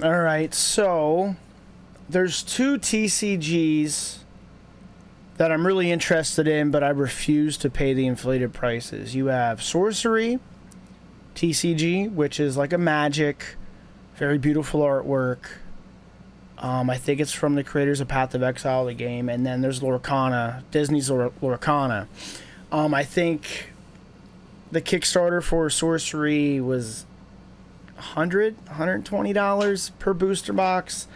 All right, so there's two TCGs that I'm really interested in, but I refuse to pay the inflated prices. You have Sorcery TCG, which is like a Magic, very beautiful artwork. I think it's from the creators of Path of Exile, the game. And then there's Lorcana, Disney's Lorcana. I think the Kickstarter for Sorcery was $120 per booster box.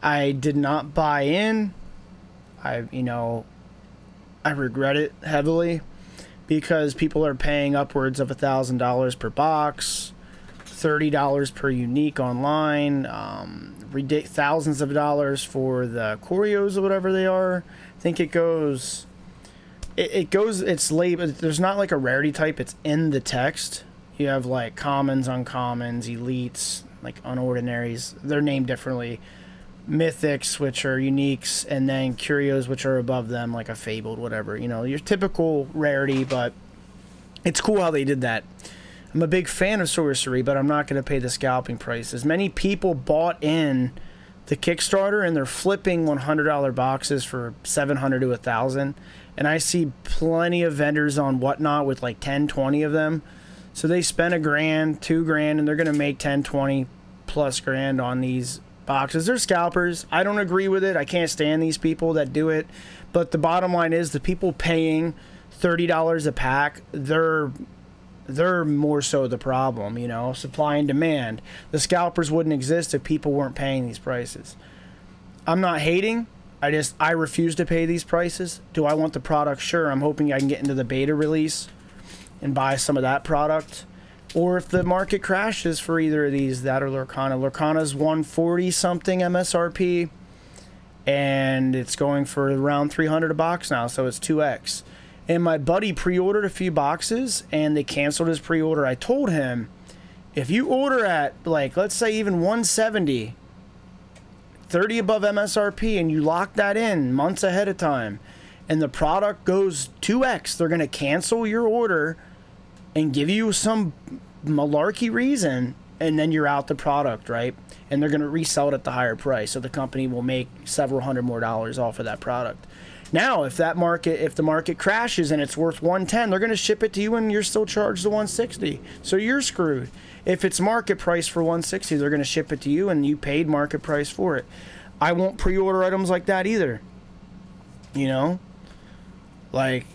I did not buy in. I regret it heavily because people are paying upwards of $1,000 per box, $30 per unique online, thousands of dollars for the choreos or whatever they are. I think it goes, it's labeled, there's not like a rarity type, it's in the text. You have like commons, uncommons, elites, like unordinaries, they're named differently. Mythics, which are uniques, and then curios, which are above them, like a fabled, whatever. You know, your typical rarity, but it's cool how they did that. I'm a big fan of Sorcery, but I'm not going to pay the scalping prices. Many people bought in the Kickstarter, and they're flipping $100 boxes for $700 to $1,000. And I see plenty of vendors on Whatnot with like 10, 20 of them. So they spend $1,000, $2,000, and they're going to make 10, 20 plus grand on these boxes. They're scalpers. I don't agree with it. I can't stand these people that do it. But the bottom line is the people paying $30 a pack, they're more so the problem, you know, supply and demand. The scalpers wouldn't exist if people weren't paying these prices. I'm not hating. I refuse to pay these prices. Do I want the product? Sure. I'm hoping I can get into the beta release and buy some of that product. Or if the market crashes for either of these, that or Lorcana. Lorcana's 140 something MSRP, and it's going for around 300 a box now, so it's 2x. And my buddy pre-ordered a few boxes, and they canceled his pre-order. I told him, if you order at, like, let's say even 170, 30 above MSRP, and you lock that in months ahead of time, and the product goes 2x, they're going to cancel your order and give you some malarkey reason, and then you're out the product, right? And they're going to resell it at the higher price, so the company will make several hundred more dollars off of that product. Now, if the market crashes and it's worth 110, they're going to ship it to you and you're still charged the 160. So you're screwed. If it's market price for 160, they're going to ship it to you and you paid market price for it. I won't pre-order items like that either. You know? Like,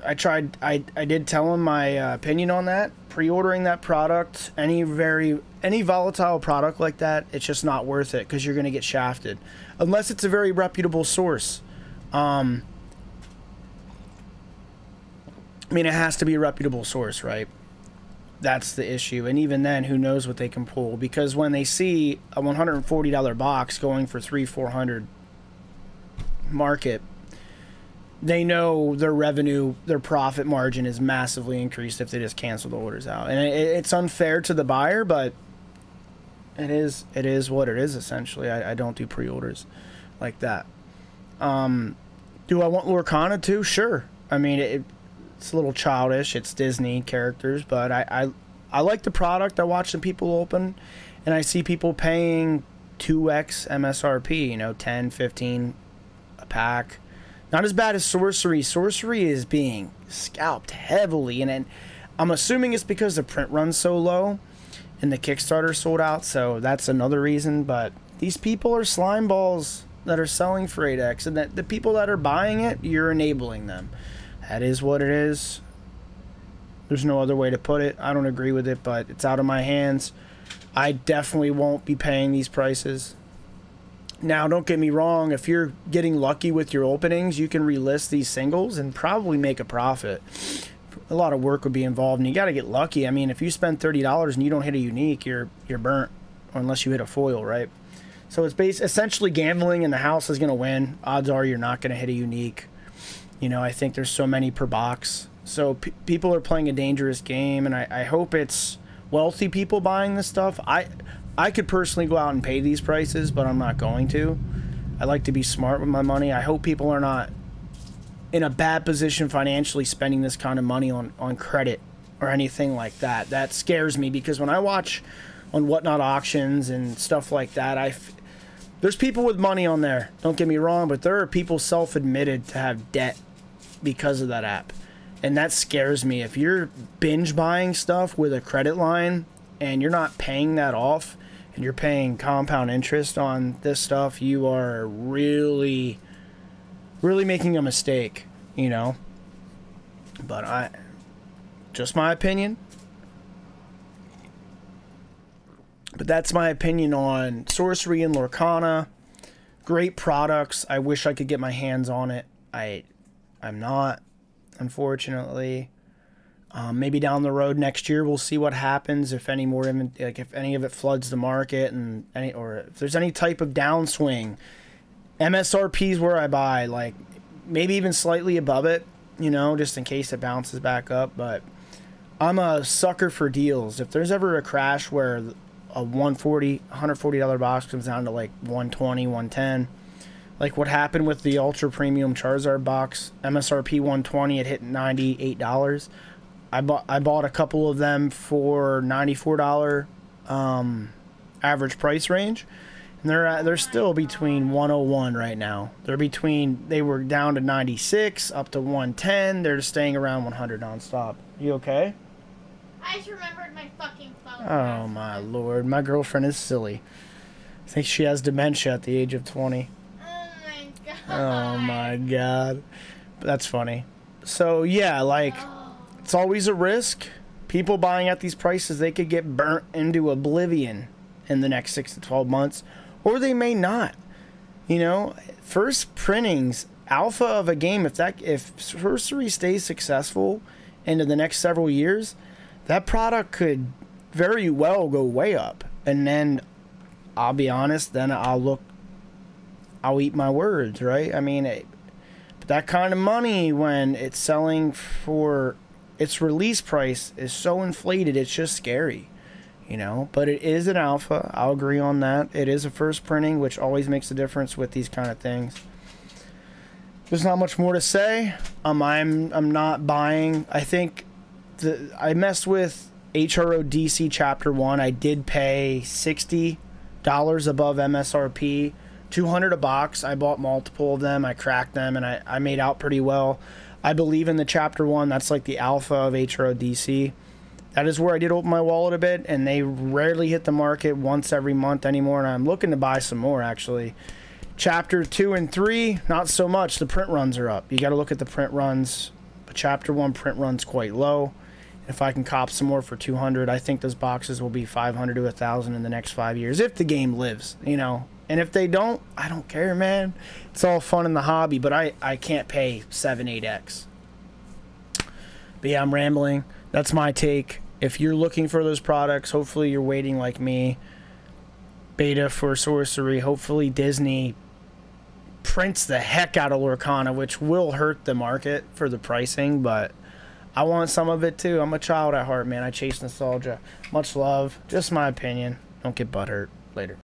I did tell him my opinion on that. Pre-ordering that product, any volatile product like that, it's just not worth it because you're going to get shafted. Unless it's a very reputable source. I mean, it has to be a reputable source, right? That's the issue. And even then, who knows what they can pull? Because when they see a $140 box going for $300-400 market, they know their revenue, their profit margin is massively increased if they just cancel the orders out. And it's unfair to the buyer, but it is what it is, essentially. I don't do pre-orders like that. Do I want Lorcana too? Sure. I mean, it's a little childish. It's Disney characters, but I like the product. I watch the people open, and I see people paying 2x MSRP, you know, 10, 15 a pack. Not as bad as Sorcery. Sorcery is being scalped heavily, and I'm assuming it's because the print runs so low and the Kickstarter sold out, so that's another reason. But these people are slime balls that are selling for 8x, and that the people that are buying it, you're enabling them. That is what it is. There's no other way to put it. I don't agree with it, but it's out of my hands. I definitely won't be paying these prices. Now, don't get me wrong, if you're getting lucky with your openings, you can relist these singles and probably make a profit. A lot of work would be involved, and you got to get lucky. I mean, if you spend $30 and you don't hit a unique, you're burnt, unless you hit a foil, right? So it's essentially gambling, and the house is going to win. Odds are you're not going to hit a unique. You know, I think there's so many per box. So people are playing a dangerous game, and I hope it's wealthy people buying this stuff. I could personally go out and pay these prices, but I'm not going to. I like to be smart with my money. I hope people are not in a bad position financially spending this kind of money on credit or anything like that. That scares me, because when I watch on Whatnot auctions and stuff like that. There's people with money on there, don't get me wrong, but there are people self-admitted to have debt because of that app. And that scares me. If you're binge buying stuff with a credit line and you're not paying that off and you're paying compound interest on this stuff, you are really, really making a mistake, you know? But just my opinion. But that's my opinion on Sorcery and Lorcana. Great products. I wish I could get my hands on it. I'm not, unfortunately. Maybe down the road next year we'll see what happens, if any more if any of it floods the market, and or if there's any type of downswing. MSRP is where I buy, like maybe even slightly above it, you know, just in case it bounces back up. But I'm a sucker for deals. If there's ever a crash where a $140 box comes down to like 120, 110, like what happened with the ultra premium Charizard box, MSRP 120, it hit $98. I bought a couple of them for $94 average price range, and they're still between 101 right now. They were down to 96 up to 110. They're just staying around 100 nonstop. You okay? I just remembered my fucking phone. Oh my lord, my girlfriend is silly. I think she has dementia at the age of 20. Oh my god. Oh my god. But that's funny. So yeah, like, it's always a risk. People buying at these prices, they could get burnt into oblivion in the next 6 to 12 months, or they may not. You know, first printings, alpha of a game, if Sorcery stays successful into the next several years, that product could very well go way up. And then, I'll be honest, then I'll eat my words, right? I mean, but that kind of money, when it's selling for its release price, is so inflated, it's just scary, you know? But it is an alpha, I'll agree on that. It is a first printing, which always makes a difference with these kind of things. There's not much more to say. I'm not buying. I think I messed with HRO DC Chapter 1. I did pay $60 above MSRP, $200 a box. I bought multiple of them. I cracked them, and I made out pretty well. I believe in the Chapter 1. That's like the alpha of HRO DC. That is where I did open my wallet a bit, and they rarely hit the market once every month anymore, and I'm looking to buy some more, actually. Chapter 2 and 3, not so much. The print runs are up. You got to look at the print runs. But Chapter 1 print run's quite low. If I can cop some more for 200, I think those boxes will be 500 to 1,000 in the next 5 years, if the game lives, you know. And if they don't, I don't care, man. It's all fun in the hobby, but I can't pay 7, 8x. But yeah, I'm rambling. That's my take. If you're looking for those products, hopefully you're waiting like me. Beta for Sorcery. Hopefully Disney prints the heck out of Lorcana, which will hurt the market for the pricing, but I want some of it too. I'm a child at heart, man. I chase nostalgia. Much love. Just my opinion. Don't get butthurt. Later.